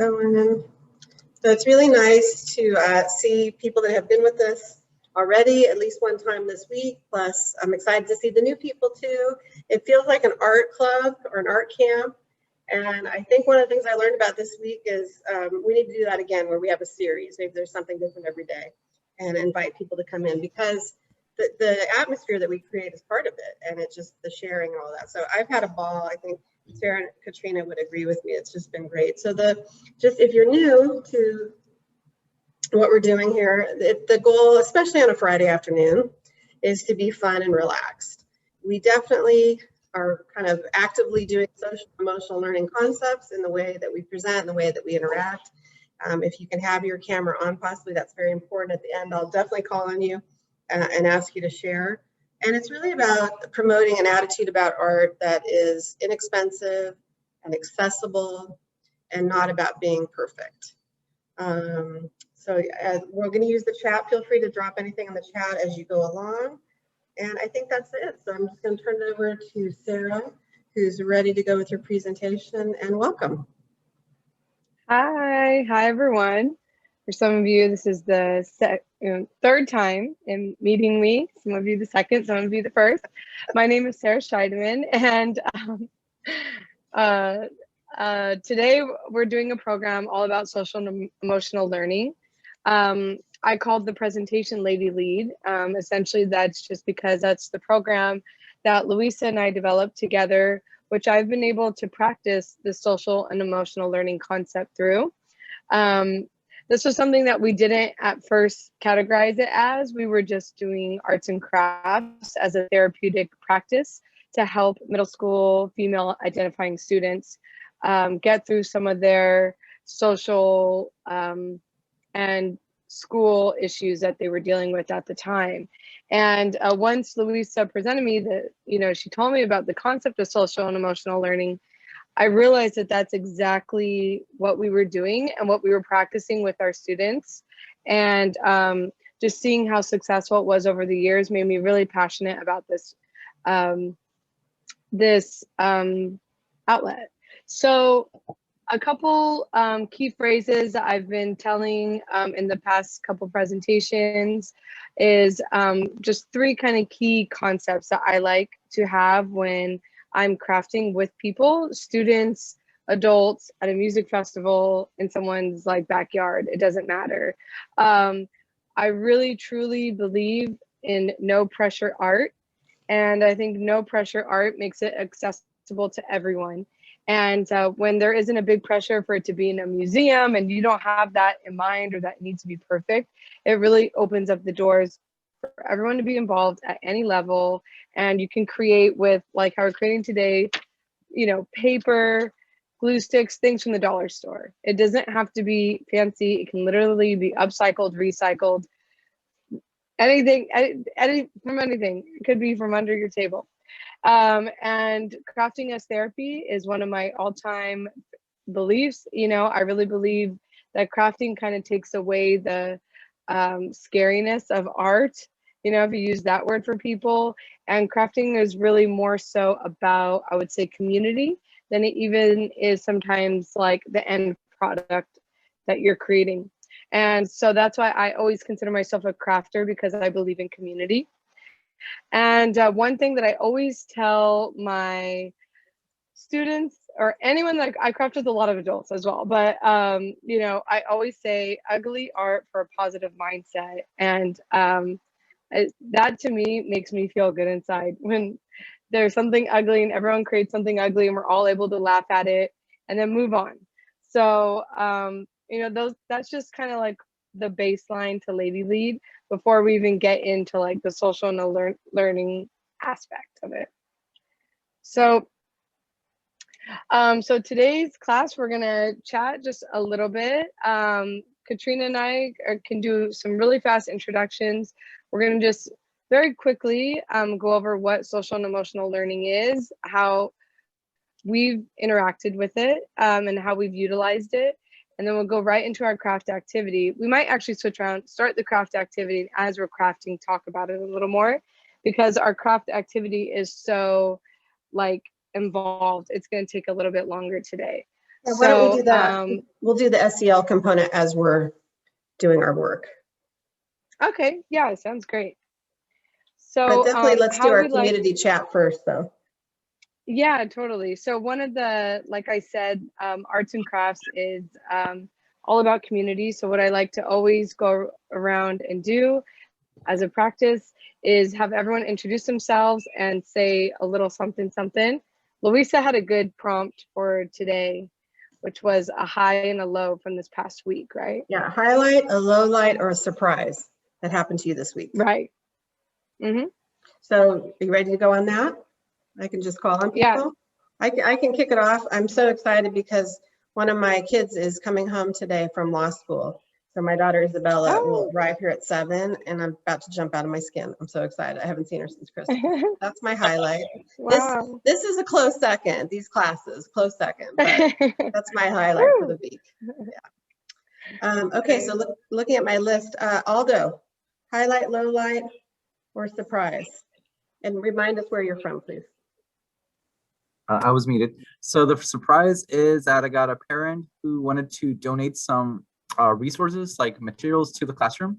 So it's really nice to see people that have been with us already at least one time this week. Plus, I'm excited to see the new people too. It feels like an art club or an art camp. And I think one of the things I learned about this week is we need to do that again, where we have a series. Maybe there's something different every day, and invite people to come in, because the atmosphere that we create is part of it, and it's just the sharing and all that. So I've had a ball. I think Sarah and Katrina would agree with me. It's just been great. So if you're new to what we're doing here, the goal, especially on a Friday afternoon, is to be fun and relaxed. We definitely are kind of actively doing social emotional learning concepts in the way that we present and the way that we interact. If you can have your camera on, possibly that's very important. At the end, I'll definitely call on you and ask you to share. And it's really about promoting an attitude about art that is inexpensive and accessible and not about being perfect. So we're going to use the chat. Feel free to drop anything in the chat as you go along. And I think that's it. So I'm just going to turn it over to Sarah, who's ready to go with her presentation, and welcome. Hi everyone. For some of you, this is the third time in meeting me. Some of you the second, some of you the first. My name is Sarah Scheidemann, and today we're doing a program all about social and emotional learning. I called the presentation Lady Lead. Essentially, that's just because that's the program that Louisa and I developed together, which I've been able to practice the social and emotional learning concept through. This was something that we didn't at first categorize it as. We were just doing arts and crafts as a therapeutic practice to help middle school female identifying students get through some of their social and school issues that they were dealing with at the time. And once Louisa presented me that, she told me about the concept of social and emotional learning, I realized that that's exactly what we were doing and what we were practicing with our students. And just seeing how successful it was over the years made me really passionate about this outlet. So a couple key phrases that I've been telling in the past couple presentations is just three kind of key concepts that I like to have when I'm crafting with people, students, adults, at a music festival, in someone's backyard. It doesn't matter. I really truly believe in no pressure art, and I think no pressure art makes it accessible to everyone. And when there isn't a big pressure for it to be in a museum and you don't have that in mind or that it needs to be perfect, it really opens up the doors for everyone to be involved at any level. And you can create with, like how we're creating today, paper, glue sticks, things from the dollar store. It doesn't have to be fancy. It can literally be upcycled, recycled, anything from anything. It could be from under your table. And crafting as therapy is one of my all-time beliefs. I really believe that crafting kind of takes away the scariness of art, if you use that word for people. And crafting is really more so about, I would say, community than it even is sometimes like the end product that you're creating. And so that's why I always consider myself a crafter, because I believe in community. And one thing that I always tell my students, or anyone that I craft with a lot of adults as well, but I always say ugly art for a positive mindset. And that to me makes me feel good inside, when there's something ugly and everyone creates something ugly and we're all able to laugh at it and then move on. So that's just kind of like the baseline to Lady Lead before we even get into like the social and learning aspect of it. So so today's class, we're gonna chat just a little bit. Katrina and I can do some really fast introductions. We're gonna just very quickly go over what social and emotional learning is, how we've interacted with it, and how we've utilized it. And then we'll go right into our craft activity. We might actually switch around, start the craft activity, and as we're crafting, talk about it a little more, because our craft activity is so involved. It's going to take a little bit longer today. Yeah, why don't we So, do that? We'll do the SEL component as we're doing our work. okay, yeah, sounds great. But So, definitely let's do how our we like, community chat first, though. yeah, totally. So one of the, like I said, arts and crafts is all about community. So what I like to always go around and do as a practice is have everyone introduce themselves and say a little something, something. Louisa had a good prompt for today, which was a high and a low from this past week, right? Yeah, highlight, a low light, or a surprise that happened to you this week. Right. Mm-hmm. So are you ready to go on that? I can just call on Yeah. people. I can kick it off. I'm so excited because one of my kids is coming home today from law school. So my daughter Isabella will Oh. arrive here at 7 and I'm about to jump out of my skin. I'm so excited. I haven't seen her since Christmas. That's my highlight. Wow. This is a close second, these classes, close second, but that's my highlight for the week. Yeah. Okay, so looking at my list, Aldo, highlight, low light, or surprise? And remind us where you're from, please. I was muted. So the surprise is that I got a parent who wanted to donate some resources like materials to the classroom.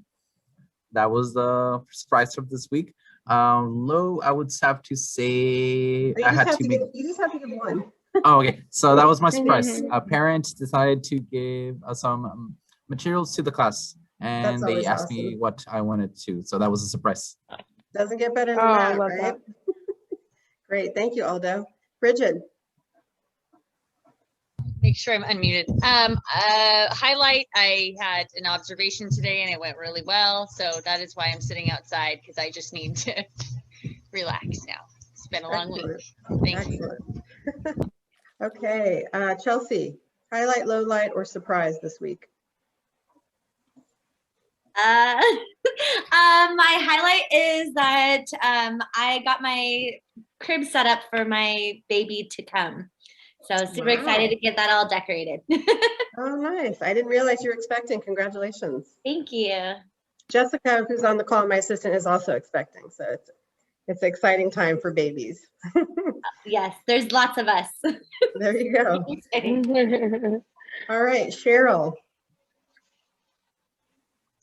That was the surprise of this week. Low, I would have to say I had to make. You just have to give one. Oh, okay. So that was my surprise. A parent decided to give some materials to the class, and they asked me what I wanted to. So that was a surprise. Doesn't get better than Oh, that, I love right? that. Great, thank you, Aldo. Bridget. Make sure I'm unmuted. Highlight, I had an observation today and it went really well. So that is why I'm sitting outside because I just need to relax now. It's been a long week. Thank you. Okay, Chelsea, highlight, low light, or surprise this week? My highlight is that I got my crib set up for my baby to come. So super excited to get that all decorated. Oh, nice. I didn't realize you were expecting. Congratulations. Thank you. Jessica, who's on the call, my assistant, is also expecting. So it's an exciting time for babies. Yes, there's lots of us. There you go. All right, Cheryl.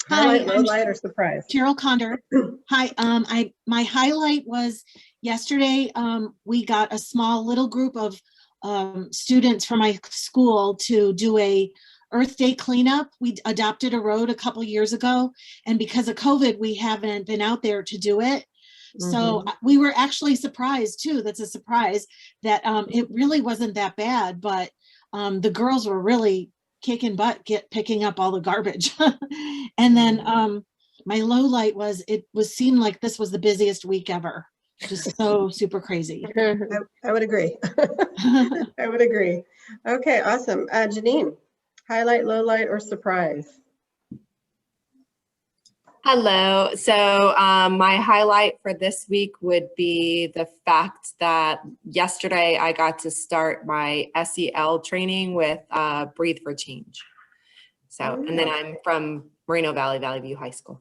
Hi, Highlight, low I'm light, or surprise? Cheryl Condor. Hi, my highlight was yesterday, we got a small little group of students from my school to do a Earth Day cleanup. We adopted a road a couple years ago, and because of COVID, we haven't been out there to do it. So we were actually surprised too. That's a surprise that it really wasn't that bad, but the girls were really kicking butt, picking up all the garbage. And then my low light was seemed like this was the busiest week ever. Just so super crazy. I would agree. I would agree. Okay, awesome. Janine, highlight, low light, or surprise? Hello. So my highlight for this week would be the fact that yesterday I got to start my SEL training with Breathe for Change. So, and then I'm from Moreno Valley, Valley View High School.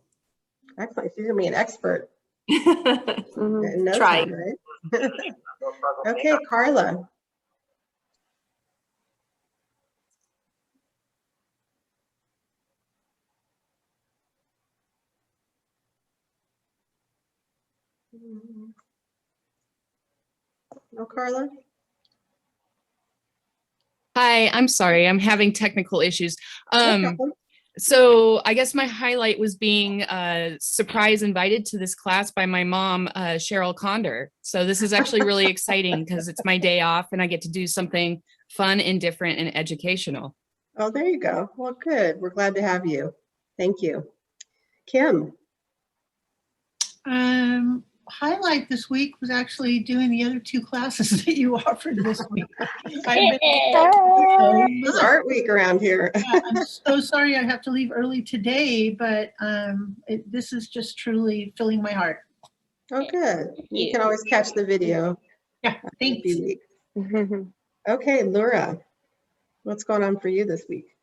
Excellent. So you're going to be an expert. In no Try. time, right? Okay, Carla. No, Carla? Hi, I'm sorry. I'm having technical issues. No problem. So I guess my highlight was being surprise invited to this class by my mom, Cheryl Condor. So this is actually really exciting because it's my day off and I get to do something fun and different and educational. Oh, there you go. Well, good. We're glad to have you. Thank you. Kim. Highlight this week was actually doing the other two classes that you offered this week. It's art week around here. Yeah, I'm so sorry I have to leave early today, but this is just truly filling my heart. Oh, good. You can always catch the video. Yeah, thanks. Okay, Laura, what's going on for you this week?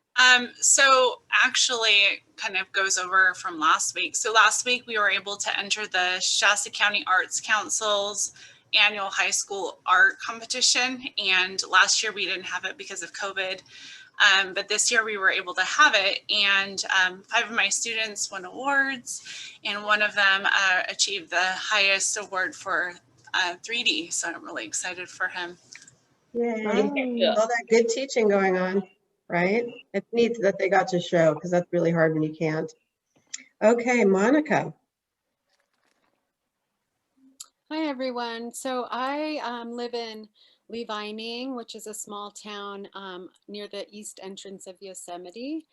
So actually kind of goes over from last week. So last week we were able to enter the Shasta County Arts Council's annual high school art competition. And last year we didn't have it because of COVID. But this year we were able to have it, and 5 of my students won awards, and one of them achieved the highest award for 3D. So I'm really excited for him. Yay. Oh. All that good teaching going on, right? It's neat that they got to show, because that's really hard when you can't. Okay, Monica. Hi, everyone. So I live in Lee Vining, which is a small town near the east entrance of Yosemite.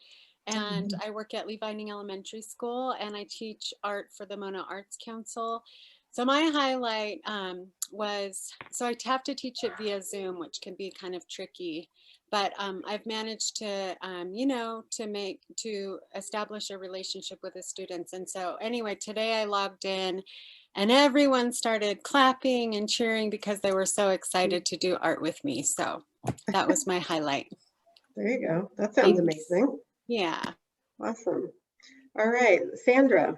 And I work at Lee Vining Elementary School, and I teach art for the Mona Arts Council. So my highlight was, so I have to teach it via Zoom, which can be kind of tricky, but I've managed to, you know, to establish a relationship with the students. And so anyway, today I logged in and everyone started clapping and cheering because they were so excited to do art with me. So that was my highlight. There you go. That sounds amazing. Yeah. Awesome. All right, Sandra.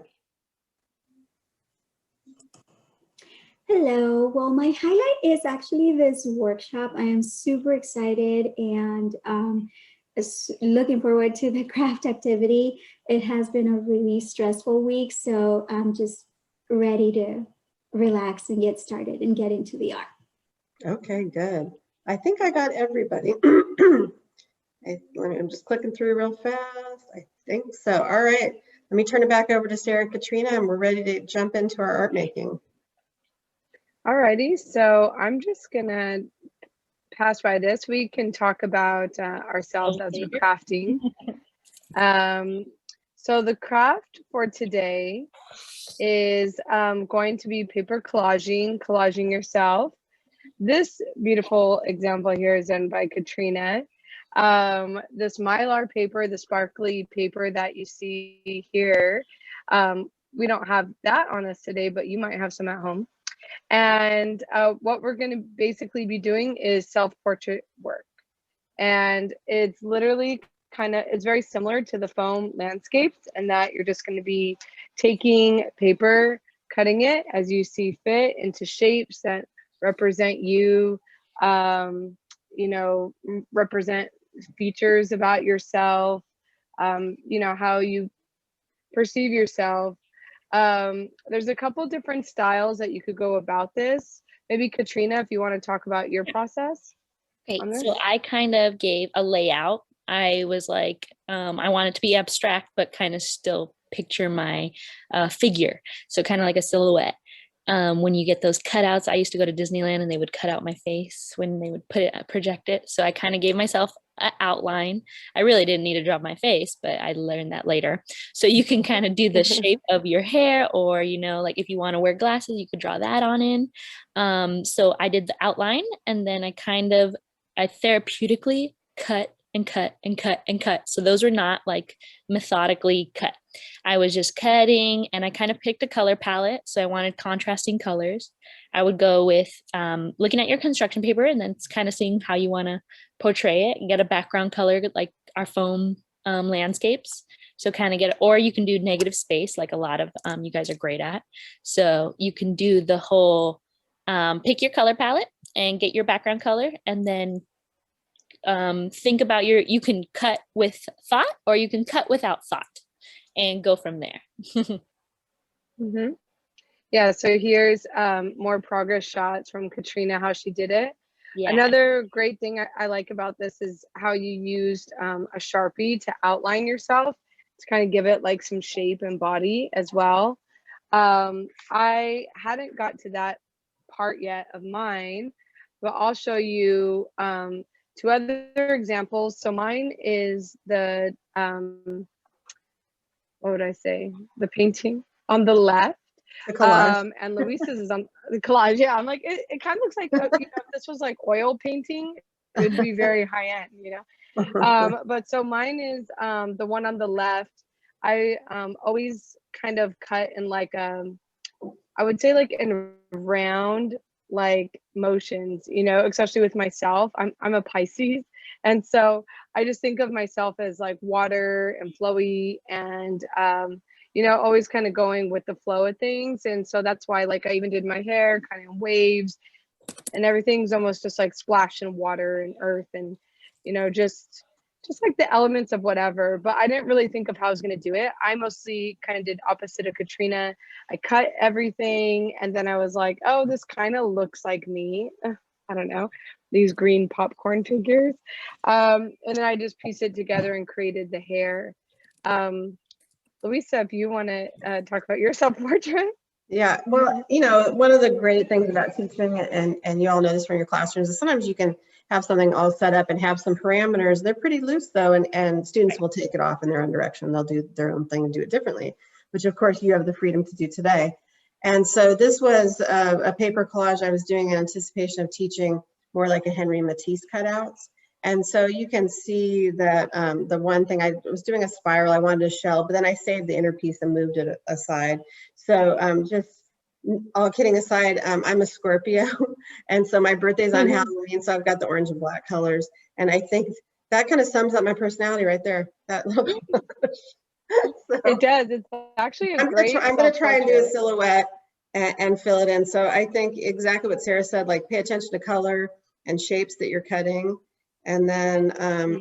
Hello. Well, my highlight is actually this workshop. I am super excited and looking forward to the craft activity. It has been a really stressful week, so I'm just ready to relax and get started and get into the art. Okay, good. I think I got everybody. I'm just clicking through real fast. I think so. All right, let me turn it back over to Sarah and Katrina, and we're ready to jump into our art making. Alrighty, so I'm just gonna pass by this. We can talk about ourselves as we're crafting. So the craft for today is going to be paper collaging yourself. This beautiful example here is done by Katrina. This Mylar paper, the sparkly paper that you see here, we don't have that on us today, but you might have some at home. And what we're going to basically be doing is self-portrait work. And it's literally it's very similar to the foam landscapes, and that you're just going to be taking paper, cutting it as you see fit into shapes that represent you, you know, represent features about yourself, you know, how you perceive yourself. There's a couple different styles that you could go about this. Maybe Katrina, if you want to talk about your process. Okay, so I kind of gave a layout. I was like, I want it to be abstract, but kind of still picture my figure. So kind of like a silhouette. When you get those cutouts, I used to go to Disneyland and they would cut out my face when they would project it. So I kind of gave myself an outline. I really didn't need to draw my face, but I learned that later. So you can kind of do the shape of your hair, or, you know, like if you want to wear glasses, you could draw that on in. So I did the outline, and then I therapeutically cut and cut and cut and cut. So those were not like methodically cut. I was just cutting, and I kind of picked a color palette. So I wanted contrasting colors. I would go with looking at your construction paper and then kind of seeing how you want to portray it and get a background color like our foam landscapes. So kind of get, or you can do negative space like a lot of you guys are great at. So you can do the whole, pick your color palette and get your background color, and then think about you can cut with thought or you can cut without thought and go from there. Mm-hmm. Yeah, so here's more progress shots from Katrina, how she did it. Yeah. Another great thing I like about this is how you used a Sharpie to outline yourself, to kind of give it like some shape and body as well. I hadn't got to that part yet of mine, but I'll show you two other examples. So mine is the, what would I say? The painting on the left. The collage. And Luisa's is on the collage. Yeah, I'm like, it kind of looks like, you know, if this was like oil painting, it would be very high end, you know? But so mine is the one on the left. I always kind of cut in like, I would say like in round, like motions, you know, especially with myself. I'm a Pisces, and so I just think of myself as like water and flowy, and you know, always kind of going with the flow of things. And so that's why, like, I even did my hair kind of in waves and everything's almost just like splashed in water and earth and, you know, just like the elements of whatever. But I didn't really think of how I was going to do it. I mostly kind of did opposite of Katrina. I cut everything, and then I was like, oh, this kind of looks like me. I don't know, these green popcorn figures. And then I just pieced it together and created the hair. Louisa, if you want to talk about your self-portrait. Yeah, well, you know, one of the great things about teaching, and you all know this from your classrooms, is sometimes you can have something all set up and have some parameters. They're pretty loose though, and students will take it off in their own direction. They'll do their own thing and do it differently, which of course you have the freedom to do today. And so this was a paper collage I was doing in anticipation of teaching more like a Henry Matisse cutouts. And so you can see that the one thing, I was doing a spiral, I wanted a shell, but then I saved the inner piece and moved it aside. So just all kidding aside, I'm a Scorpio. And so my birthday's on Halloween, so I've got the orange and black colors. And I think that kind of sums up my personality right there. That little so, it does. It's actually a great. I'm going to try and do a silhouette and fill it in. So I think exactly what Sarah said, like pay attention to color and shapes that you're cutting. And then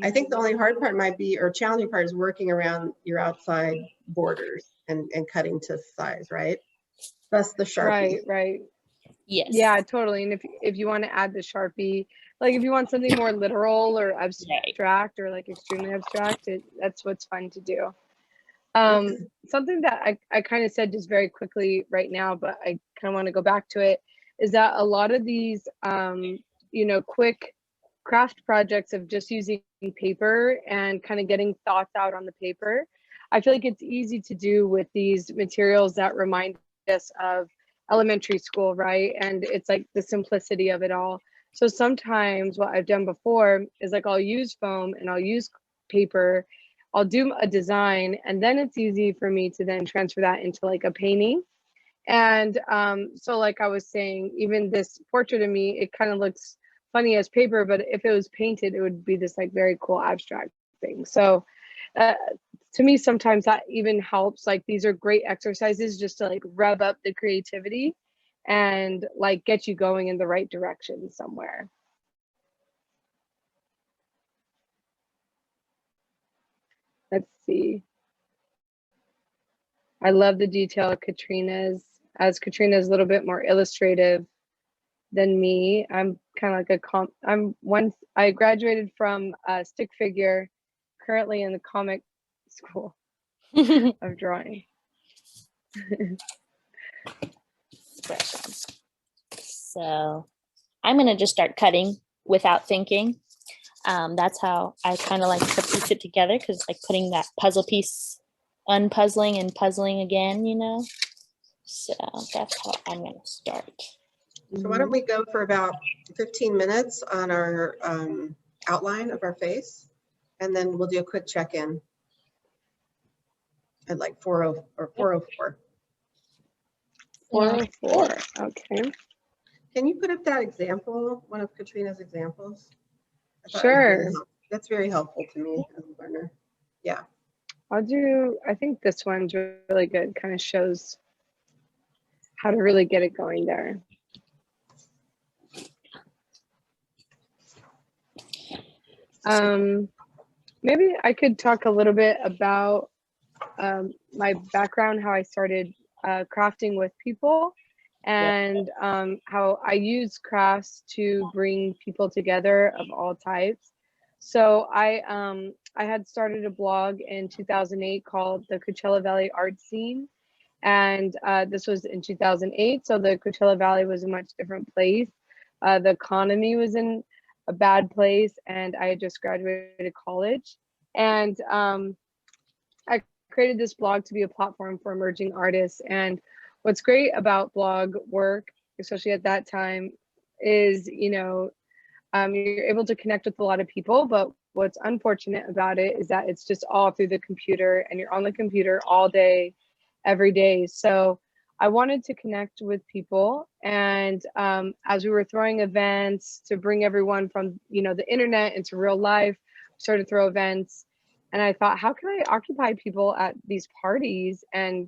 I think the only hard part might be, or challenging part, is working around your outside borders and cutting to size, right? That's the Sharpie. Right. Yes. Yeah, totally. And if you want to add the Sharpie, like if you want something more literal or abstract or like extremely abstract, that's what's fun to do. Something that I kind of said just very quickly right now, but I kind of want to go back to it, is that a lot of these, you know, quick craft projects of just using paper and kind of getting thoughts out on the paper, I feel like it's easy to do with these materials that remind us of elementary school, right? And it's like the simplicity of it all. So sometimes what I've done before is like I'll use foam and I'll use paper, I'll do a design, and then it's easy for me to then transfer that into like a painting. And so like I was saying, even this portrait of me, it kind of looks funny as paper, but if it was painted, it would be this like very cool abstract thing. So to me, sometimes that even helps. Like these are great exercises just to like rev up the creativity and like get you going in the right direction somewhere. Let's see. I love the detail of Katrina's, as Katrina's a little bit more illustrative than me. I'm kind of like I graduated from stick figure, currently in the comic school of drawing. So I'm gonna just start cutting without thinking. That's how I kind of like to piece it together, because it's like putting that puzzle piece, unpuzzling and puzzling again, you know? So that's how I'm gonna start. So why don't we go for about 15 minutes on our outline of our face, and then we'll do a quick check-in at like 4:04 or 4:04. 4:04, okay. Can you put up that example, one of Katrina's examples? Sure. That's very helpful to me as a learner. Yeah. I think this one's really good, kind of shows how to really get it going there. Maybe I could talk a little bit about my background, how I started crafting with people, and how I use crafts to bring people together of all types. So I had started a blog in 2008 called the Coachella Valley Art Scene, and this was in 2008. So the Coachella Valley was a much different place. The economy was in a bad place, and I had just graduated college, and I created this blog to be a platform for emerging artists. And what's great about blog work, especially at that time, is, you know, you're able to connect with a lot of people, but what's unfortunate about it is that it's just all through the computer, and you're on the computer all day, every day. So I wanted to connect with people, and as we were throwing events to bring everyone from, you know, the internet into real life, we started to throw events, and I thought, how can I occupy people at these parties and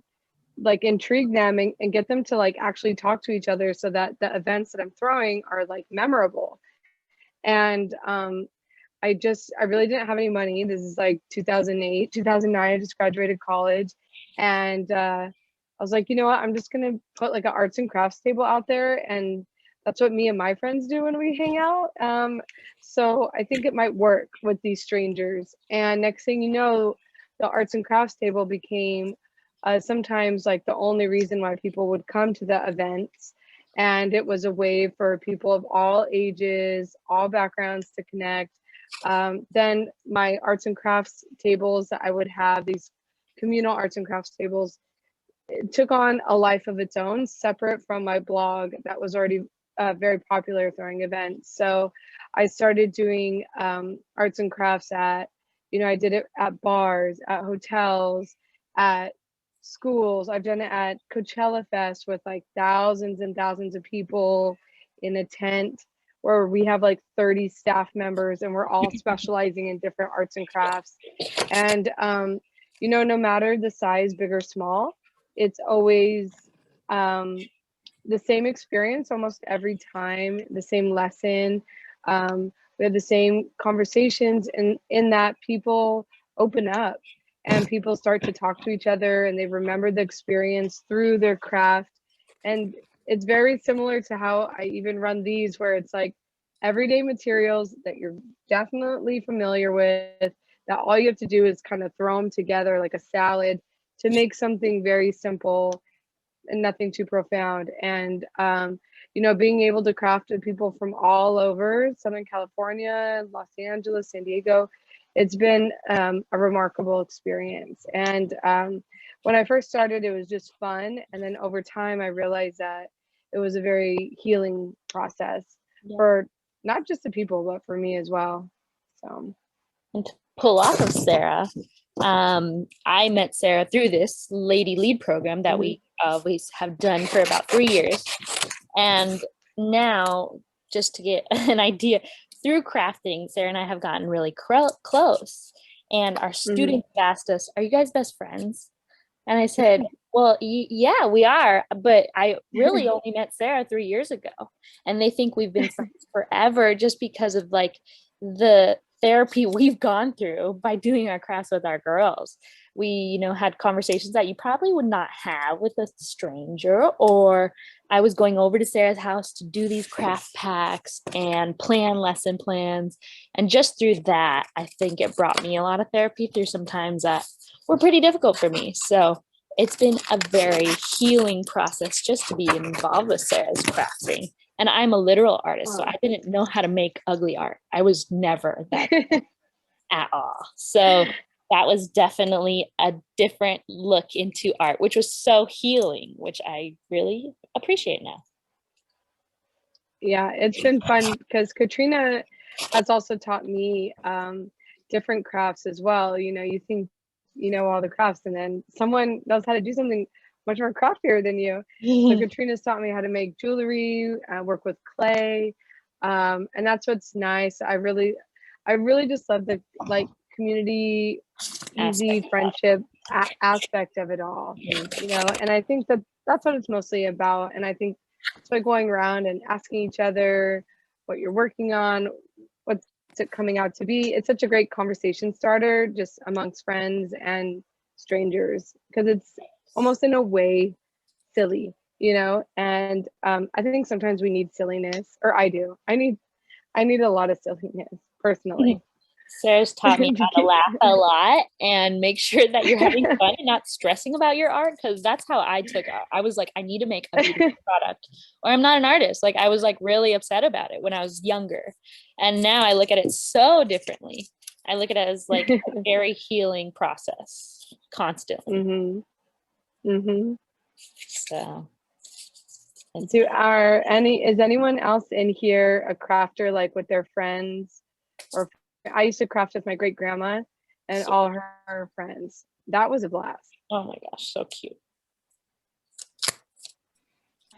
like intrigue them and get them to like actually talk to each other so that the events that I'm throwing are like memorable. And I really didn't have any money. This is like 2008, 2009, I just graduated college. And I was like, you know what, I'm just gonna put like an arts and crafts table out there, and that's what me and my friends do when we hang out. So I think it might work with these strangers. And next thing you know, the arts and crafts table became sometimes like the only reason why people would come to the events. And it was a way for people of all ages, all backgrounds to connect. Then my arts and crafts tables that I would have, these communal arts and crafts tables, it took on a life of its own, separate from my blog that was already very popular throwing events. So I started doing arts and crafts at, I did it at bars, at hotels, at schools. I've done it at Coachella Fest with like thousands and thousands of people in a tent where we have like 30 staff members and we're all specializing in different arts and crafts. And, no matter the size, big or small, it's always the same experience almost every time, the same lesson. We have the same conversations, and in that people open up and people start to talk to each other and they remember the experience through their craft. And it's very similar to how I even run these, where it's like everyday materials that you're definitely familiar with, that all you have to do is kind of throw them together like a salad to make something very simple and nothing too profound. And being able to craft with people from all over Southern California, Los Angeles, San Diego, it's been a remarkable experience. And when I first started, it was just fun. And then over time, I realized that it was a very healing process for not just the people, but for me as well. So. And to pull off of Sarah, I met Sarah through this Lady Lead program that we always have done for about 3 years. And now, just to get an idea, through crafting, Sarah and I have gotten really close. And our students asked us, "Are you guys best friends?" And I said, "Well, yeah, we are. But I really only met Sarah 3 years ago." And they think we've been friends forever just because of like the therapy we've gone through by doing our crafts with our girls. We, had conversations that you probably would not have with a stranger, or I was going over to Sarah's house to do these craft packs and plan lesson plans. And just through that, I think it brought me a lot of therapy through some times that were pretty difficult for me. So it's been a very healing process just to be involved with Sarah's crafting. And I'm a literal artist, so I didn't know how to make ugly art. I was never that at all. So that was definitely a different look into art, which was so healing, which I really appreciate now. Yeah, it's been fun because Katrina has also taught me different crafts as well. You think you know all the crafts, and then someone knows how to do something much more craftier than you. So Katrina's taught me how to make jewelry, work with clay, and that's what's nice. I really just love the like community, easy friendship aspect of it all. And I think that's what it's mostly about. And I think it's like going around and asking each other what you're working on, what's it coming out to be. It's such a great conversation starter just amongst friends and strangers, because it's almost in a way silly, and I think sometimes we need silliness, or I do. I need a lot of silliness personally. Sarah's taught me how to laugh a lot and make sure that you're having fun and not stressing about your art, because that's how I took art. I was like, I need to make a beautiful product or I'm not an artist. Like I was like really upset about it when I was younger. And now I look at it so differently. I look at it as like a very healing process constantly. So is anyone else in here a crafter, like with their friends? Or I used to craft with my great grandma and all her friends. That was a blast. Oh my gosh, so cute.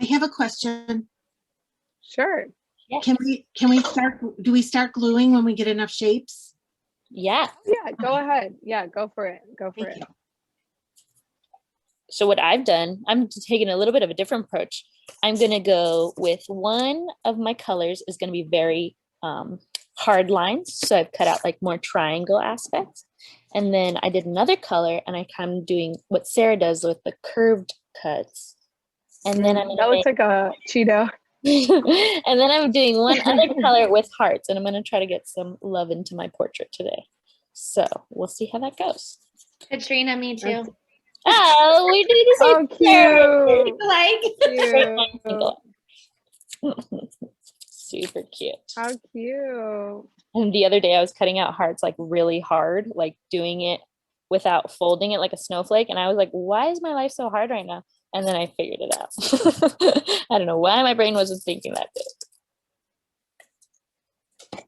I have a question. Sure. Yes. Do we start gluing when we get enough shapes? Yeah. Yeah, go ahead. Yeah, go for it. Go for it. So what I've done, I'm taking a little bit of a different approach. I'm gonna go with one of my colors is gonna be very hard lines. So I've cut out like more triangle aspects. And then I did another color and I kind of doing what Sarah does with the curved cuts. And then I'm That gonna looks like a Cheeto. and then I'm doing one other color with hearts, and I'm gonna try to get some love into my portrait today. So we'll see how that goes. Katrina, me too. Oh, we do the same Oh, like super cute. How cute. And the other day I was cutting out hearts like really hard, like doing it without folding it like a snowflake. And I was like, why is my life so hard right now? And then I figured it out. I don't know why my brain wasn't thinking that day.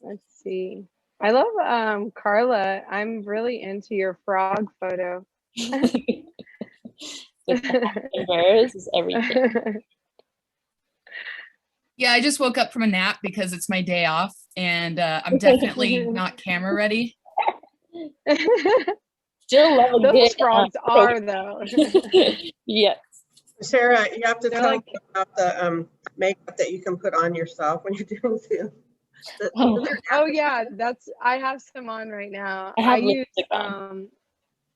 Let's see. I love Carla. I'm really into your frog photo. The birds is everything. Yeah, I just woke up from a nap because it's my day off and I'm definitely not camera ready. Still love a Those good frogs are though. Yes. Sarah, you have to They're tell like- me about the makeup that you can put on yourself when you're doing Zoom. Oh yeah, I have some on right now. I have use lipstick on.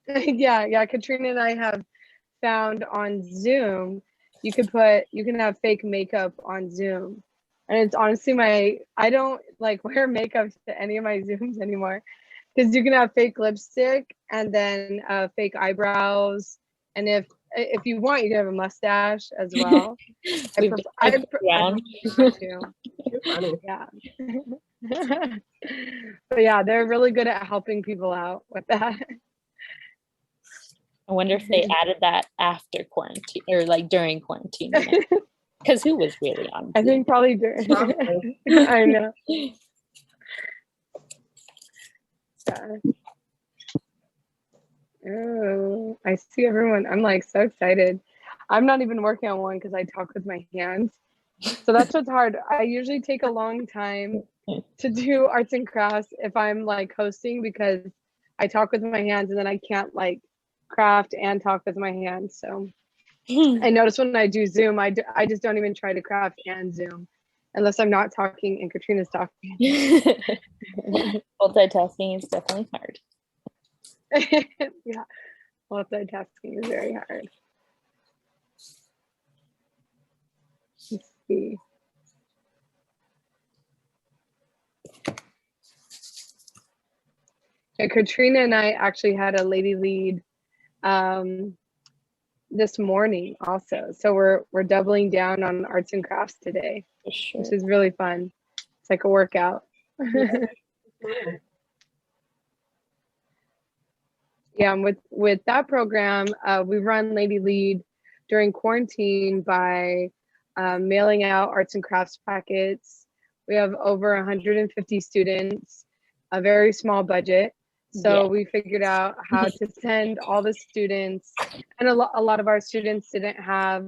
yeah, Katrina and I have found on Zoom you can have fake makeup on Zoom. And it's honestly I don't like wear makeup to any of my Zooms anymore because you can have fake lipstick and then fake eyebrows, and if you want, you can have a mustache as well. I prefer to. Yeah. But yeah, they're really good at helping people out with that. I wonder if they added that after quarantine or like during quarantine. Because who was really on? I think probably during. I know. Oh, I see everyone. I'm like so excited. I'm not even working on one because I talk with my hands. So that's what's hard. I usually take a long time to do arts and crafts if I'm like hosting because I talk with my hands and then I can't like craft and talk with my hands. So I notice when I do Zoom, I just don't even try to craft and Zoom unless I'm not talking and Katrina's talking. Multitasking is definitely hard. Yeah, multitasking is very hard. Let's see. Yeah, Katrina and I actually had a lady lead this morning also. So we're doubling down on arts and crafts today, which is really fun. It's like a workout. Yeah, and with that program, we run Lady Lead during quarantine by mailing out arts and crafts packets. We have over 150 students, a very small budget. So we figured out how to send all the students, and a lot of our students didn't have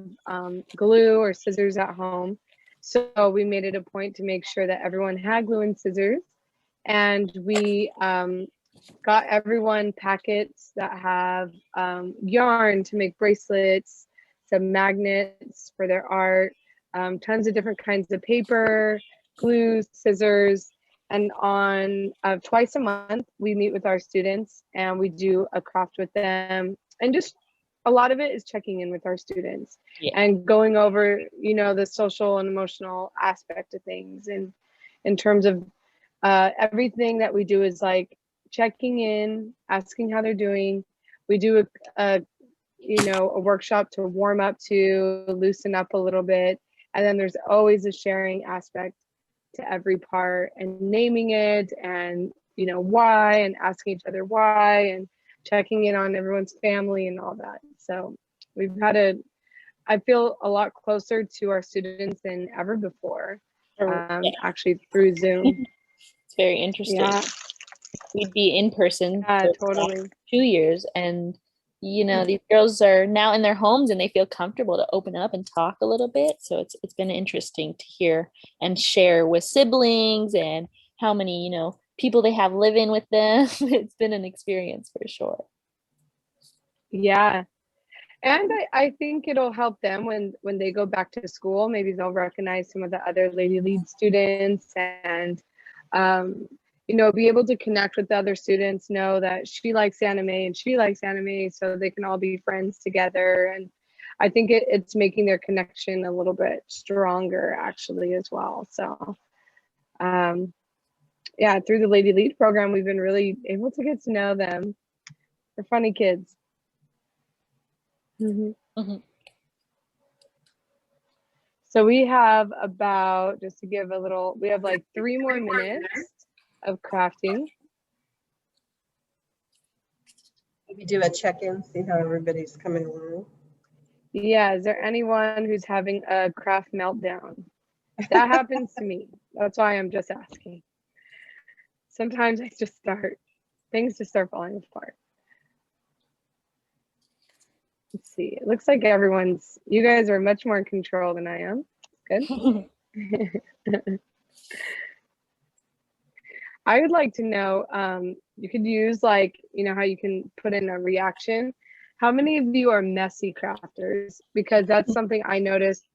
glue or scissors at home. So we made it a point to make sure that everyone had glue and scissors. And we got everyone packets that have yarn to make bracelets, some magnets for their art, tons of different kinds of paper, glue, scissors. And on twice a month, we meet with our students and we do a craft with them. And just a lot of it is checking in with our students and going over, the social and emotional aspect of things. And in terms of everything that we do is like checking in, asking how they're doing. We do a workshop to warm up to, loosen up a little bit. And then there's always a sharing aspect to every part and naming it and why and asking each other why and checking in on everyone's family and all that. So I feel a lot closer to our students than ever before, actually through Zoom. It's very interesting. Yeah. We'd be in person Yeah, for totally. 2 years, and these girls are now in their homes and they feel comfortable to open up and talk a little bit. So it's been interesting to hear and share with siblings and how many people they have living with them. It's been an experience for sure. Yeah. And I think it'll help them when they go back to school. Maybe they'll recognize some of the other Lady Lead students and, be able to connect with the other students, know that she likes anime and she likes anime, so they can all be friends together. And I think it's making their connection a little bit stronger actually as well. So, yeah, through the Lady Lead program, we've been really able to get to know them. They're funny kids. So we have about, just to give a little, we have like 3 more minutes of crafting. Maybe do a check-in, see how everybody's coming along. Yeah, is there anyone who's having a craft meltdown? That happens to me. That's why I'm just asking. Sometimes things just start falling apart. Let's see. It looks like you guys are much more in control than I am. Good. I would like to know, you could use how you can put in a reaction. How many of you are messy crafters? Because that's something I noticed.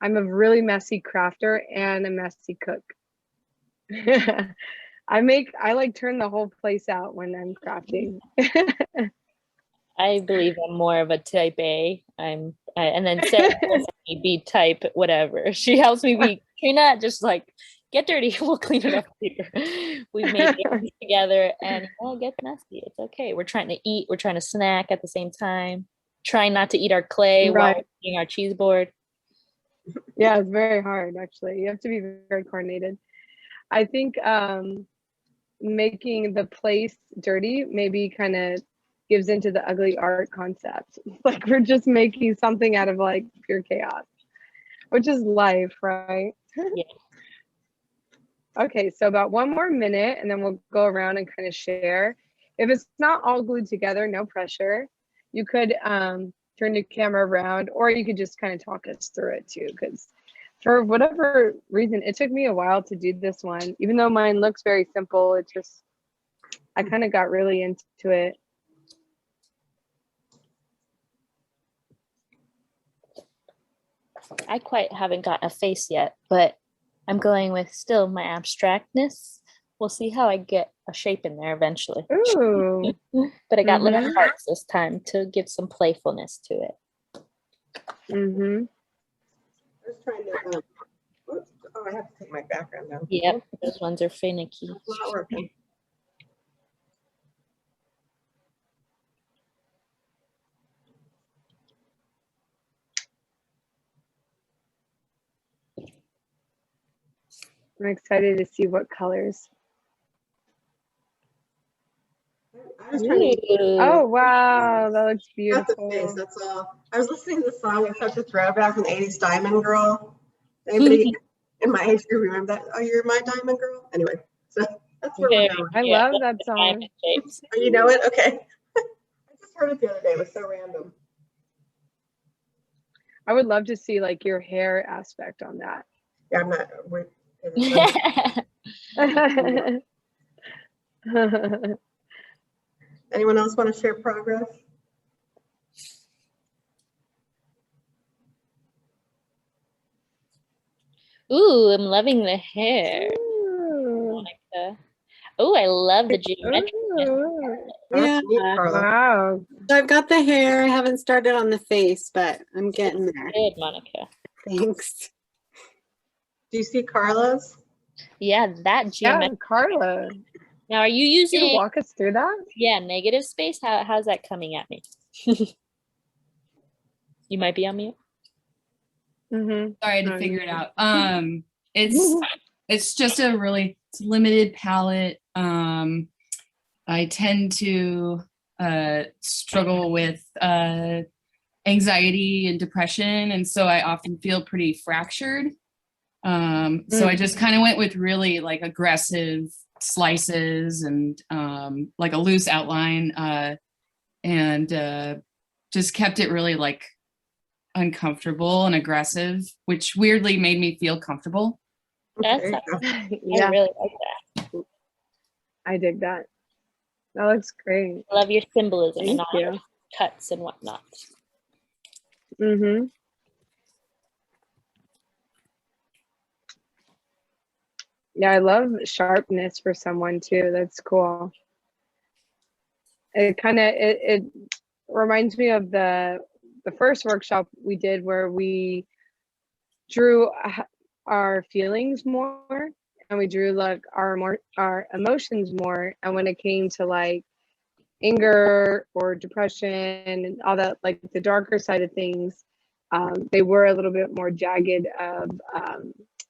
I'm a really messy crafter and a messy cook. I like turn the whole place out when I'm crafting. I believe I'm more of a type A. And then Sarah helps me be type whatever. She helps me be Trina, just like get dirty, we'll clean it up later. We make it together and it gets messy. It's okay. We're trying to eat, we're trying to snack at the same time, trying not to eat our clay while we're eating our cheese board. Yeah, it's very hard actually. You have to be very coordinated. I think making the place dirty maybe kind of gives into the ugly art concept. Like we're just making something out of like pure chaos, which is life, right? Yeah. Okay, so about 1 more minute and then we'll go around and kind of share. If it's not all glued together, no pressure. You could turn your camera around or you could just kind of talk us through it too, because for whatever reason, it took me a while to do this one. Even though mine looks very simple, I kind of got really into it. I quite haven't got a face yet, but I'm going with still my abstractness. We'll see how I get a shape in there eventually. Ooh. But I got little hearts this time to give some playfulness to it. I was trying to, I have to take my background down. Yep, those ones are finicky. It's not working. I'm excited to see what colors. I was trying to, oh wow, that looks beautiful. Not the face, that's all. I was listening to the song and such a throwback from the 80s, Diamond Girl. Anybody in my age group remember that? Oh, you're my diamond girl? Anyway, so that's where we're going. I love that song. Oh, you know it? Okay. I just heard it the other day. It was so random. I would love to see like your hair aspect on that. Yeah, I'm not. Anyone else want to share progress? Ooh, I'm loving the hair. Monica. Oh, I love the geometric. Yeah. Wow. So I've got the hair. I haven't started on the face, but I'm getting there. Good, Monica. Thanks. Do you see Carla's? Yeah, that geometric. Yeah, Carla. Now, are you using? Can you walk us through that? Yeah, negative space. How's that coming at me? You might be on mute. Sorry, I had to figure it out. It's just a really limited palette. I tend to struggle with anxiety and depression, and so I often feel pretty fractured. So I just kind of went with really like aggressive slices and like a loose outline, and just kept it really like uncomfortable and aggressive, which weirdly made me feel comfortable. That's Yeah. I really like that. I dig that. That looks great. I love your symbolism. Thank you. cuts and whatnot. Mm-hmm. Yeah, I love sharpness for someone too. That's cool. It reminds me of the first workshop we did where we drew our feelings more, and we drew like our emotions more. And when it came to like anger or depression and all that, like the darker side of things, they were a little bit more jagged of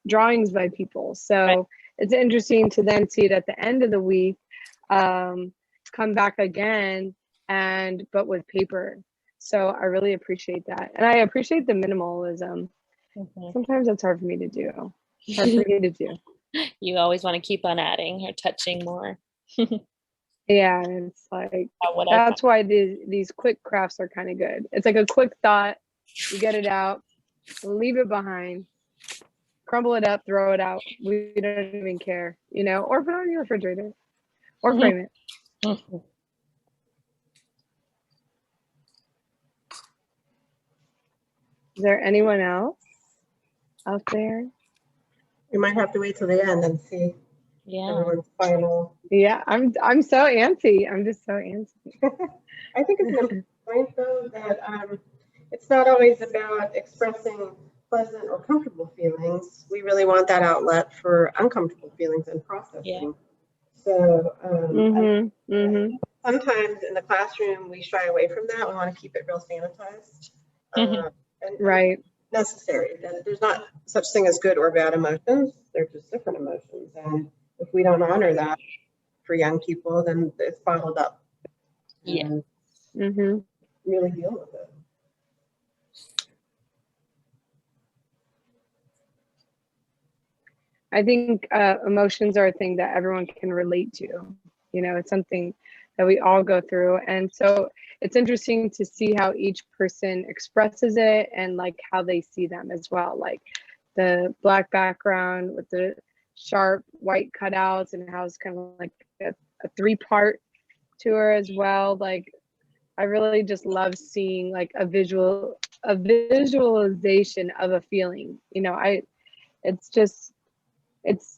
drawings by people. So it's interesting to then see it at the end of the week, come back again, but with paper. So I really appreciate that. And I appreciate the minimalism. Sometimes it's hard for me to do. Hard for me to do. You always want to keep on adding or touching more. Yeah, it's like, that's why these quick crafts are kind of good. It's like a quick thought, you get it out, leave it behind, crumble it up, throw it out. We don't even care, you know, or put it on your refrigerator or frame it. Is there anyone else out there? We might have to wait till the end and see everyone's final. Yeah, I'm so antsy. I'm just so antsy. I think it's an point though that it's not always about expressing pleasant or comfortable feelings. We really want that outlet for uncomfortable feelings and processing. So sometimes in the classroom we shy away from that. We want to keep it real sanitized. Right. Necessary. That there's not such thing as good or bad emotions. They're just different emotions. And if we don't honor that for young people, then it's bottled up. Yeah. Really deal with it. I think emotions are a thing that everyone can relate to. You know, it's something that we all go through. And so it's interesting to see how each person expresses it and like how they see them as well. Like the black background with the sharp white cutouts and how it's kind of like a 3-part to her as well. Like I really just love seeing like a visualization of a feeling. You know, it's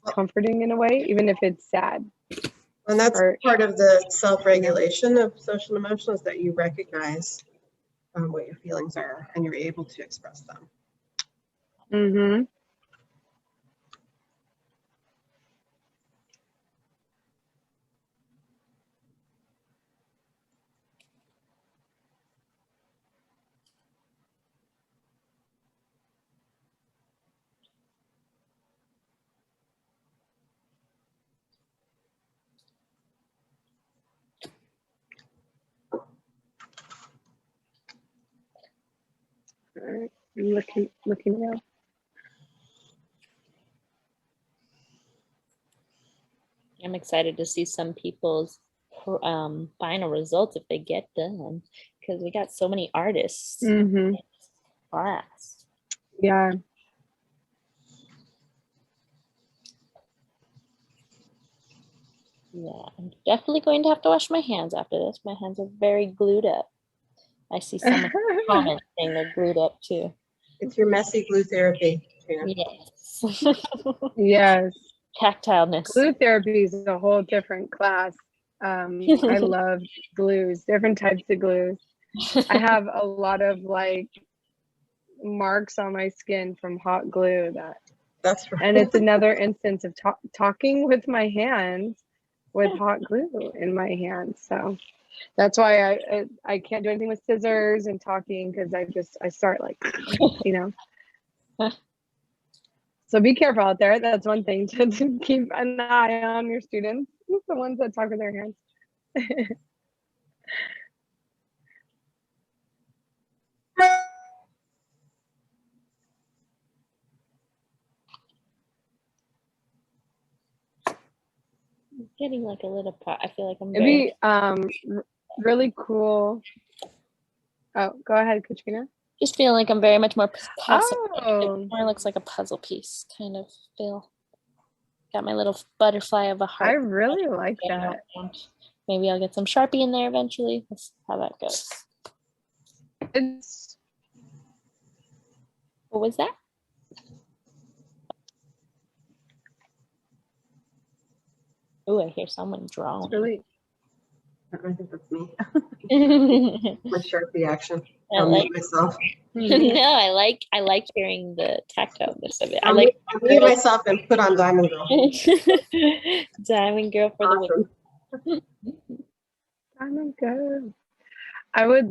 comforting in a way, even if it's sad. And that's part of the self-regulation of social emotions, that you recognize what your feelings are and you're able to express them. All right, I'm looking around. I'm excited to see some people's final results if they get done, because we got so many artists in this class. Yeah. Yeah, I'm definitely going to have to wash my hands after this. My hands are very glued up. I see some comments saying they're glued up too. It's your messy glue therapy. Yes. Yes. Tactileness. Glue therapy is a whole different class. I love glues, different types of glues. I have a lot of like marks on my skin from hot glue. That's right. And it's another instance of talking with my hands with hot glue in my hands. So that's why I can't do anything with scissors and talking, because I start like, you know. So be careful out there. That's one thing to keep an eye on your students, the ones that talk with their hands. I'm getting like a little part. I feel like I'm It'd be really cool. Oh, go ahead, Katrina. Just feeling like I'm very much more puzzle. Oh. It more looks like a puzzle piece kind of feel. Got my little butterfly of a heart. I really like that. Maybe I'll get some Sharpie in there eventually. Let's see how that goes. It's What was that? Oh, I hear someone drawing. really, I think that's me. I My Sharpie action. I'll mute like myself. no, I like hearing the tactileness of it. I I'll like mute myself and put on Diamond Girl. Diamond Girl for the Awesome. win. I'm good. I would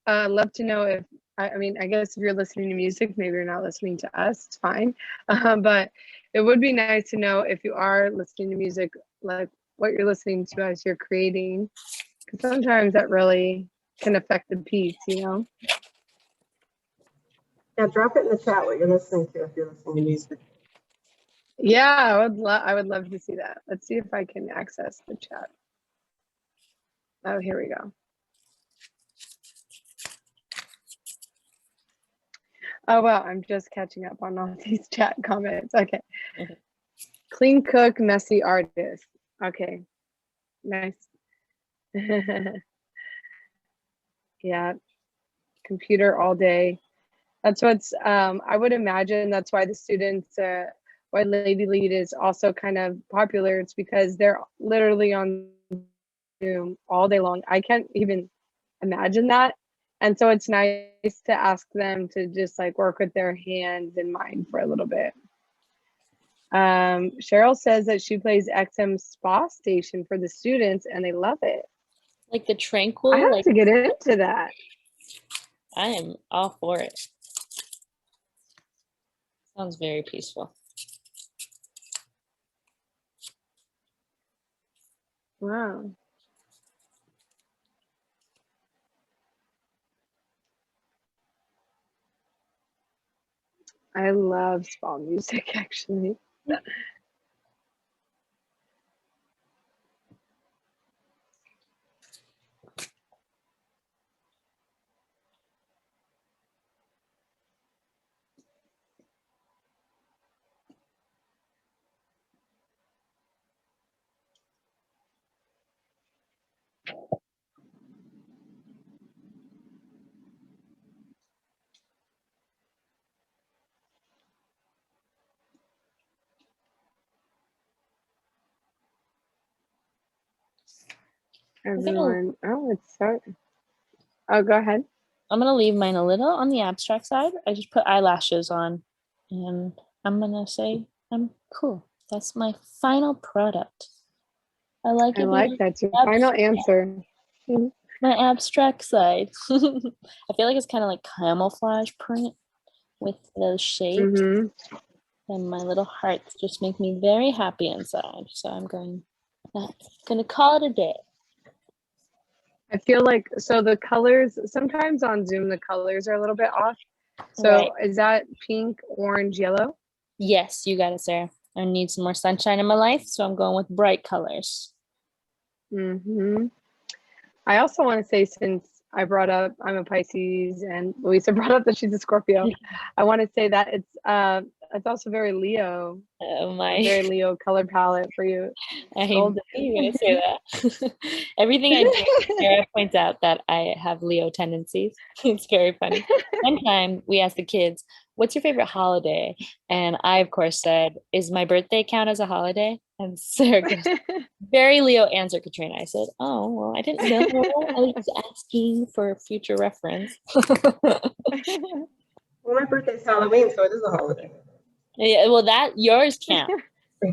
love to know if, I mean, I guess if you're listening to music, maybe you're not listening to us, it's fine. But it would be nice to know if you are listening to music, like what you're listening to as you're creating. Because sometimes that really can affect the piece, you know? Yeah, drop it in the chat what you're listening to if you're listening to music. Yeah, I would love to see that. Let's see if I can access the chat. Oh, here we go. Oh, wow, I'm just catching up on all these chat comments. Okay. Okay. Clean cook, messy artist. Okay, nice. Yeah, computer all day. That's what's, I would imagine that's why the students, why Lady Lead is also kind of popular. It's because they're literally on Zoom all day long. I can't even imagine that. And so it's nice to ask them to just like work with their hands and mind for a little bit. Cheryl says that she plays XM Spa Station for the students and they love it. Like the tranquil. I have like to get into that. I am all for it. Sounds very peaceful. Wow. I love spa music actually. Everyone, oh, it's so, oh, go ahead. I'm gonna leave mine a little on the abstract side. I just put eyelashes on and I'm gonna say I'm cool. That's my final product. I like I it. like that. Your final answer. My abstract side. I feel like it's kind of like camouflage print with those shapes. And my little hearts just make me very happy inside. So I'm gonna call it a day. I feel like, so the colors, sometimes on Zoom, the colors are a little bit off. So Right. is that pink, orange, yellow? Yes, you got it, Sarah. I need some more sunshine in my life, so I'm going with bright colors. I also want to say, since I brought up, I'm a Pisces and Louisa brought up that she's a Scorpio, I want to say that it's also very Leo. Oh a my. very Leo color palette for you. I Golden. knew you were gonna say that. Everything I do, Sarah points out that I have Leo tendencies. It's very funny. One time we asked the kids, "What's your favorite holiday?" And I, of course, said, "Is my birthday count as a holiday?" And Sarah goes, "Very Leo answer, Katrina." I said, "Oh, well, I didn't know. I was just asking for future reference." Well, my birthday's Halloween, so it is a holiday. Yeah, well, that yours count.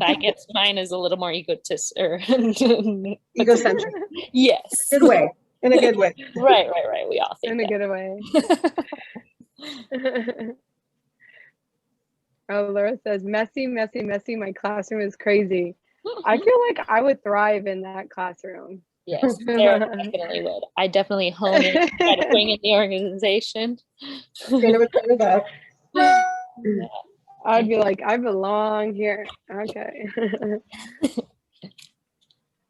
I guess mine is a little more egocentric. Yes. Good way. In a good way. Right. We all think In a good way. Oh, Laura says, messy, messy, messy. My classroom is crazy. I feel like I would thrive in that classroom. Yes, Sarah definitely would. I definitely hone it, try to bring in the organization. I'd be like, I belong here. Okay.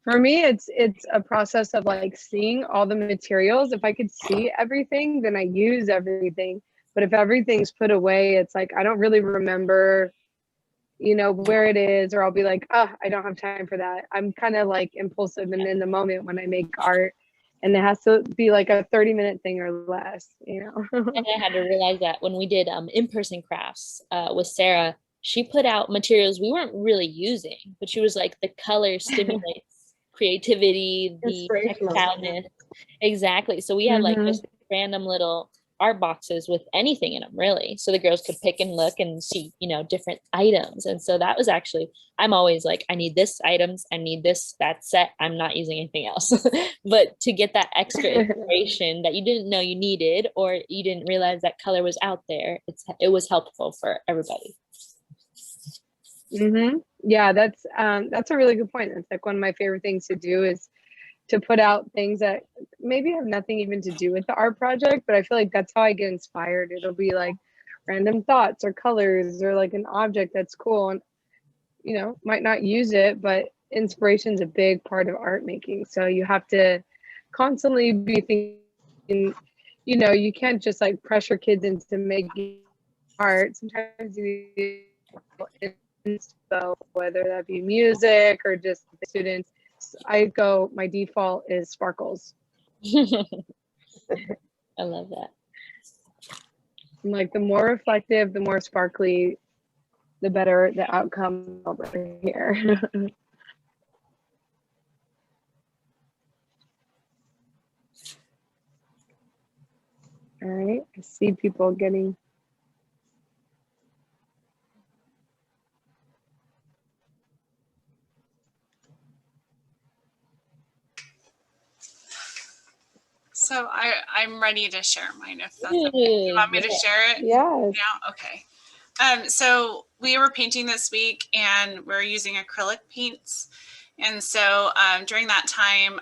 For me, it's a process of like seeing all the materials. If I could see everything, then I use everything. But if everything's put away, it's like I don't really remember, where it is, or I'll be like, oh, I don't have time for that. I'm kind of like impulsive and in the moment when I make art. and it has to be like a 30-minute thing or less, you know. And I had to realize that when we did in-person crafts with Sarah, she put out materials we weren't really using, but she was like, the color stimulates creativity, the Inspirational. tactileness. Exactly. So we had like just random little art boxes with anything in them, really. So the girls could pick and look and see, you know, different items. And so that was actually, I'm always like, I need this items, I need this, that set, I'm not using anything else. But to get that extra inspiration that you didn't know you needed, or you didn't realize that color was out there, it was helpful for everybody. Yeah, that's a really good point. It's like one of my favorite things to do is to put out things that maybe have nothing even to do with the art project, but I feel like that's how I get inspired. It'll be like random thoughts or colors or like an object that's cool, and you know, might not use it, but inspiration is a big part of art making. So you have to constantly be thinking, you know, you can't just like pressure kids into making art. Sometimes you need inspo, whether that be music or just the students. My default is sparkles. I love that. I'm like, the more reflective, the more sparkly, the better the outcome over here. All right, I see people getting. So I'm ready to share mine if that's okay. You want me to share it? Yeah. Yeah. Okay. So we were painting this week and we're using acrylic paints. And so during that time,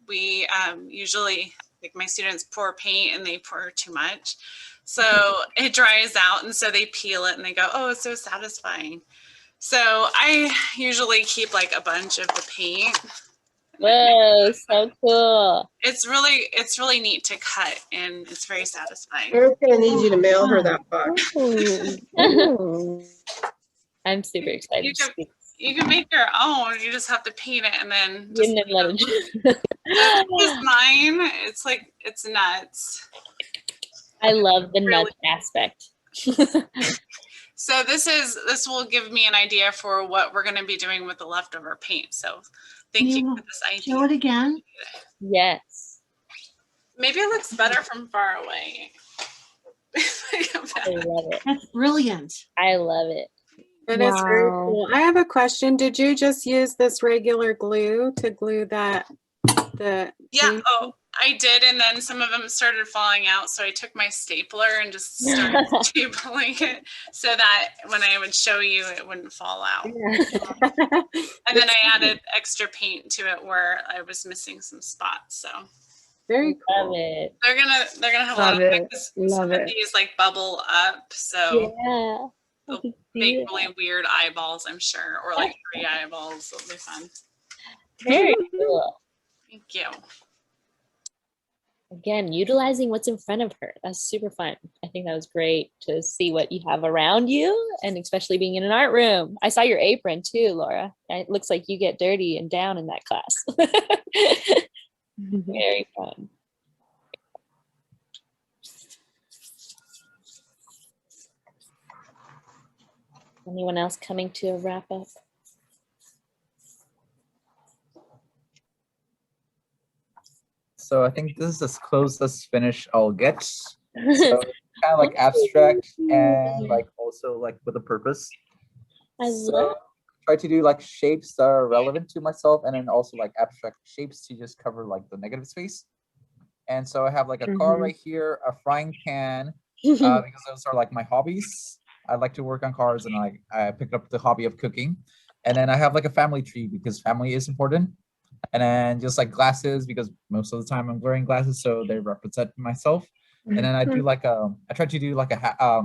we usually, like my students pour paint and they pour too much. So it dries out and so they peel it and they go, oh, it's so satisfying. So I usually keep like a bunch of the paint. Whoa, so cool. It's really neat to cut and it's very satisfying. We're gonna need you to mail her that box. I'm super excited. You can make your own. You just have to paint it and then This is mine. It's like, it's nuts. I love the nuts aspect. So this will give me an idea for what we're going to be doing with the leftover paint. So thank you for this idea. Show it again. Yes. Maybe it looks better from far away. I love it. That's brilliant. I love it. That is very cool. I have a question. Did you just use this regular glue to glue that? Yeah. Oh, I did. And then some of them started falling out. So I took my stapler and just started stapling it so that when I would show you, it wouldn't fall out. And then I added extra paint to it where I was missing some spots. So very cool. Love it. They're gonna have a lot of fun because some of these like bubble up. So yeah. they'll make really weird eyeballs, I'm sure, or like 3 eyeballs. It'll be fun. Very cool. Thank you. Again, utilizing what's in front of her. That's super fun. I think that was great to see what you have around you, and especially being in an art room. I saw your apron too, Laura. It looks like you get dirty and down in that class. Very fun. Anyone else coming to a wrap up? So I think this is as close as finish I'll get. So kind of like abstract and like also like with a purpose. I love. Try to do like shapes that are relevant to myself, and then also like abstract shapes to just cover like the negative space. And so I have like a car right here, a frying pan, because those are like my hobbies. I like to work on cars, and I picked up the hobby of cooking. And then I have like a family tree because family is important. And then just like glasses, because most of the time I'm wearing glasses, so they represent myself. And then I do like I try to do like a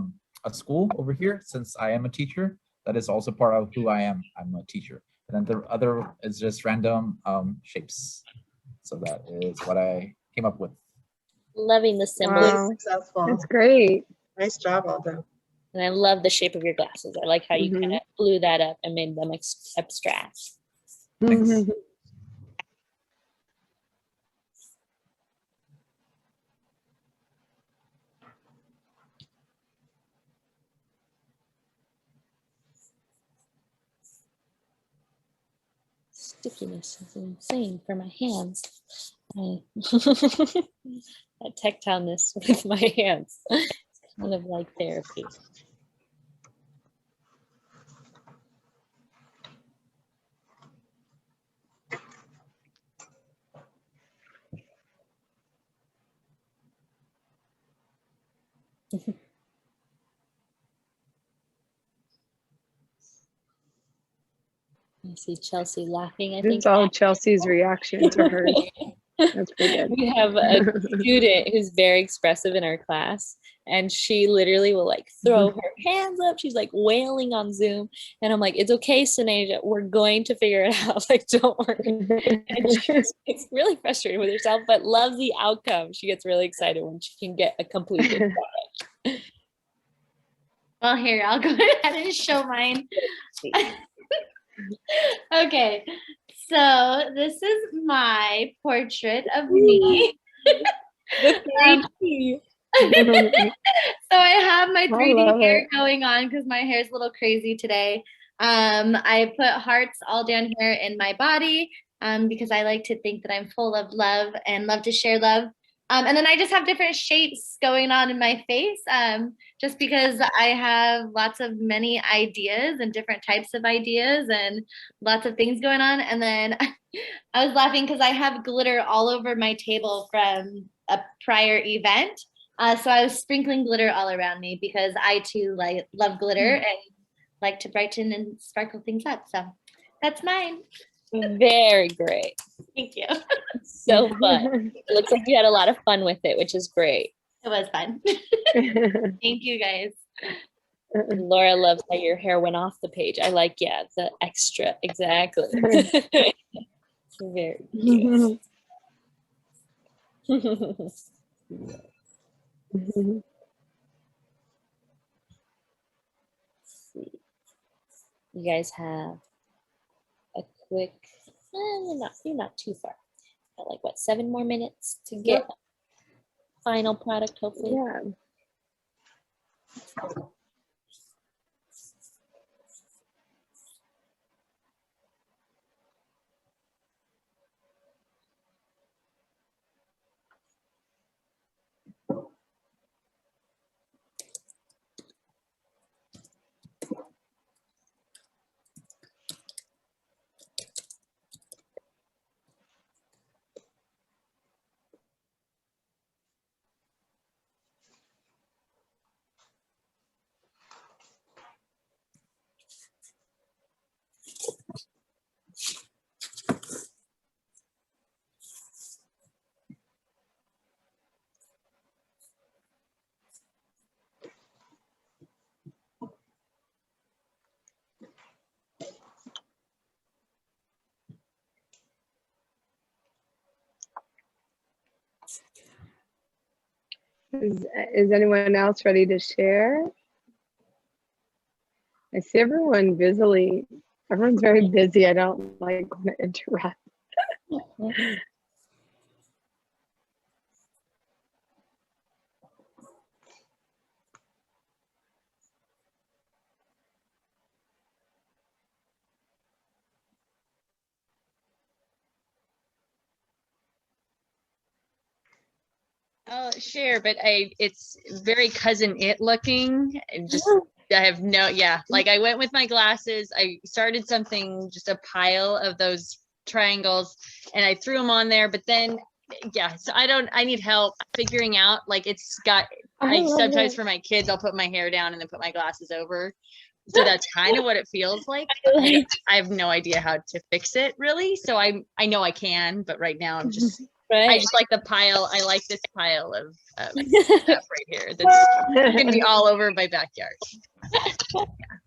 school over here, since I am a teacher. That is also part of who I am. I'm a teacher. And then the other is just random shapes. So that is what I came up with. Loving the symbols. Wow. Successful. That's great. Nice job, Aldo. And I love the shape of your glasses. I like how you kind of blew that up and made them abstract. stickiness is insane for my hands. That tactileness with my hands. It's kind of like therapy. I see Chelsea laughing. I This think is all Chelsea's reaction to hers. That's pretty good. we have a student who's very expressive in our class, and she literally will like throw her hands up. She's like wailing on Zoom, and I'm like, "It's okay, Sanaja. We're going to figure it out. Like, don't worry." And she's really frustrated with herself, but loves the outcome. She gets really excited when she can get a completed product. Well, here, I'll go ahead and show mine. Okay, so this is my portrait of me. The 3D. So I have my I 3D love hair it. going on because my hair is a little crazy today. I put hearts all down here in my body because I like to think that I'm full of love and love to share love. And then I just have different shapes going on in my face just because I have lots of many ideas and different types of ideas and lots of things going on. And then I was laughing because I have glitter all over my table from a prior event. So I was sprinkling glitter all around me because I too love glitter and like to brighten and sparkle things up. So that's mine. Very great. Thank you. So fun. It looks like you had a lot of fun with it, which is great. It was fun. Thank you guys. And Laura loves how your hair went off the page. I like, yeah, the extra. Exactly. Very cute. See. You guys have a quick, you're not too far. Got like what, 7 more minutes to get final product, hopefully. Yeah. Is anyone else ready to share? I see everyone everyone's very busy. I don't like want to interrupt. I'll share, but it's very Cousin It looking. And just I have no, like I went with my glasses. I started something, just a pile of those triangles, and I threw them on there. But then, so I need help figuring out. Like I sometimes for my kids, I'll put my hair down and then put my glasses over. So that's kind of what it feels like. I have no idea how to fix it really. So I know I can, but right now I'm just. Right. I just like the pile. I like this pile of stuff right here. That's gonna be all over my backyard.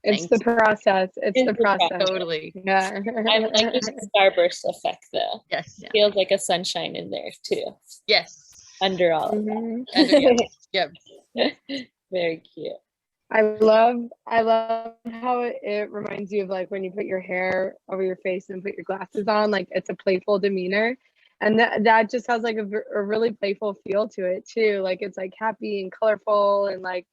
It's the process. It's the process. Totally. Yeah. I like the starburst effect though. Yes. Yeah. Feels like a sunshine in there too. Yes. Under all. Yep. Very cute. I love how it reminds you of like when you put your hair over your face and put your glasses on. Like it's a playful demeanor. And that just has like a really playful feel to it too. Like it's like happy and colorful, and like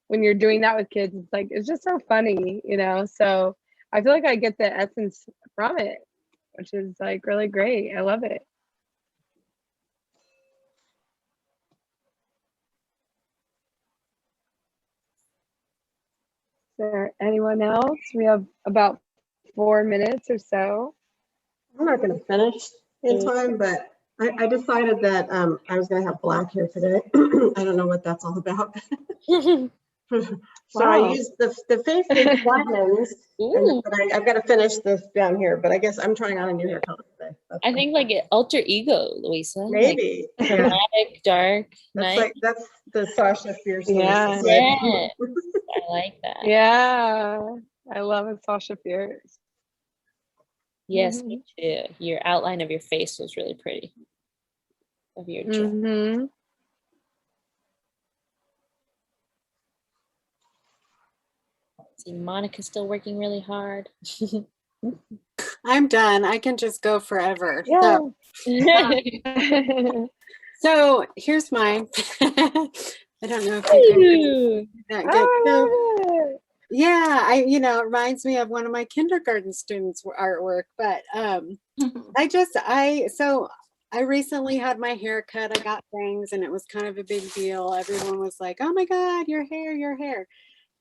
when you're doing that with kids, it's just so funny, you know? So I feel like I get the essence from it. which is like really great. I love it. Is there anyone else? We have about 4 minutes or so. I'm not going to finish in time, but I decided that I was going to have black here today. I don't know what that's all about. So I Wow. used the face buttons, but I've got to finish this down here. But I guess I'm trying on a new hair color today. I think like an alter ego, Louisa. Maybe. Like, dramatic, dark, That's nice. that's the Sasha Fierce. Yeah. Yes, I like that. Yeah, I love it, Sasha Fierce. Yes, me too. Your outline of your face was really pretty. Of your jaw. Mm-hmm. See, Monica's still working really hard. I'm done. I can just go forever. Yeah. So here's mine. I don't know if you can that good. So, Oh, yeah, it reminds me of one of my kindergarten students' artwork, but I recently had my hair cut. I got bangs and it was kind of a big deal. Everyone was like, oh my God, your hair.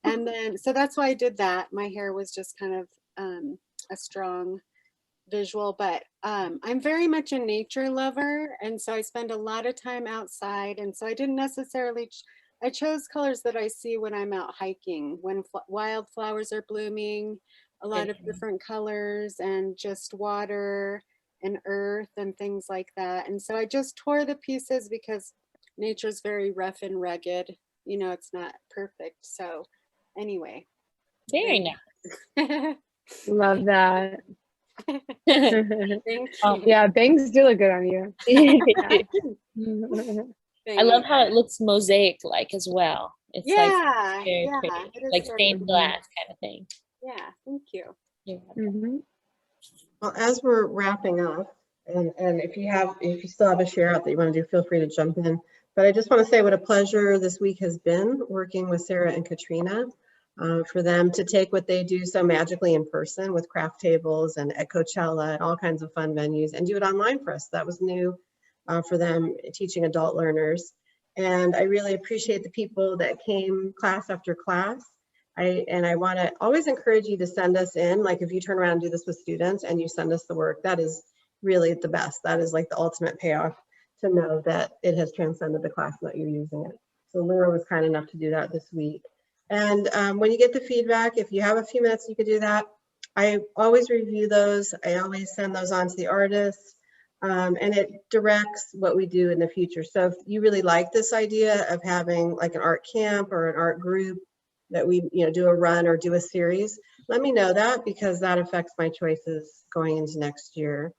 And then, so that's why I did that. My hair was just kind of a strong visual, but I'm very much a nature lover. And so I spend a lot of time outside. And so I didn't necessarily, I chose colors that I see when I'm out hiking, when wildflowers are blooming, a lot of different colors and just water and earth and things like that. And so I just tore the pieces because nature's very rough and rugged. It's not perfect. So anyway. Very nice. love that. Thank you. Yeah, bangs do look good on you. I love how it looks mosaic-like as well. It's like very pretty, it is like sort stained of- glass kind of thing. Yeah, thank you. Yeah. Mhm. Well, as we're wrapping up, and if you still have a share out that you want to do, feel free to jump in. But I just want to say what a pleasure this week has been working with Sarah and Katrina, for them to take what they do so magically in person with craft tables and at Coachella and all kinds of fun venues and do it online for us. That was new for them, teaching adult learners. And I really appreciate the people that came class after class. I want to always encourage you to send us in, like if you turn around and do this with students and you send us the work, that is really the best. That is like the ultimate payoff, to know that it has transcended the class and that you're using it. So Laura was kind enough to do that this week. And when you get the feedback, if you have a few minutes, you could do that. I always review those. I always send those on to the artists, and it directs what we do in the future. So if you really like this idea of having like an art camp or an art group that we do a run or do a series, let me know that, because that affects my choices going into next year.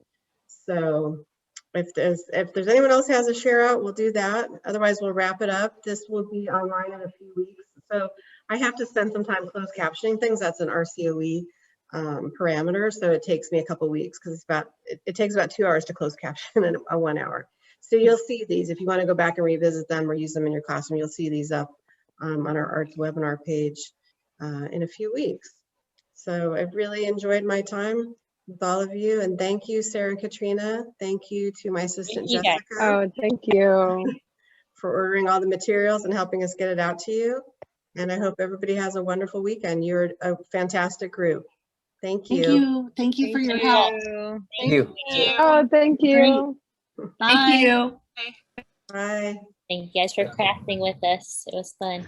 So if there's anyone else who has a share out, we'll do that. Otherwise, we'll wrap it up. This will be online in a few weeks. So I have to spend some time closed captioning things. That's an RCOE parameter. So it takes me a couple weeks, because it takes about 2 hours to close caption in a 1 hour. So you'll see these if you want to go back and revisit them or use them in your classroom. You'll see these up on our arts webinar page in a few weeks. So I've really enjoyed my time with all of you, and thank you, Sarah and Katrina. Thank you to my assistant Jessica. Oh, thank you for ordering all the materials and helping us get it out to you. And I hope everybody has a wonderful weekend. You're a fantastic group. Thank you. Thank you for your help. Thank you. Oh, thank you. Bye. Thank you. Bye. Thank you guys for crafting with us. It was fun.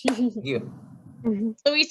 Thank you. Louisa,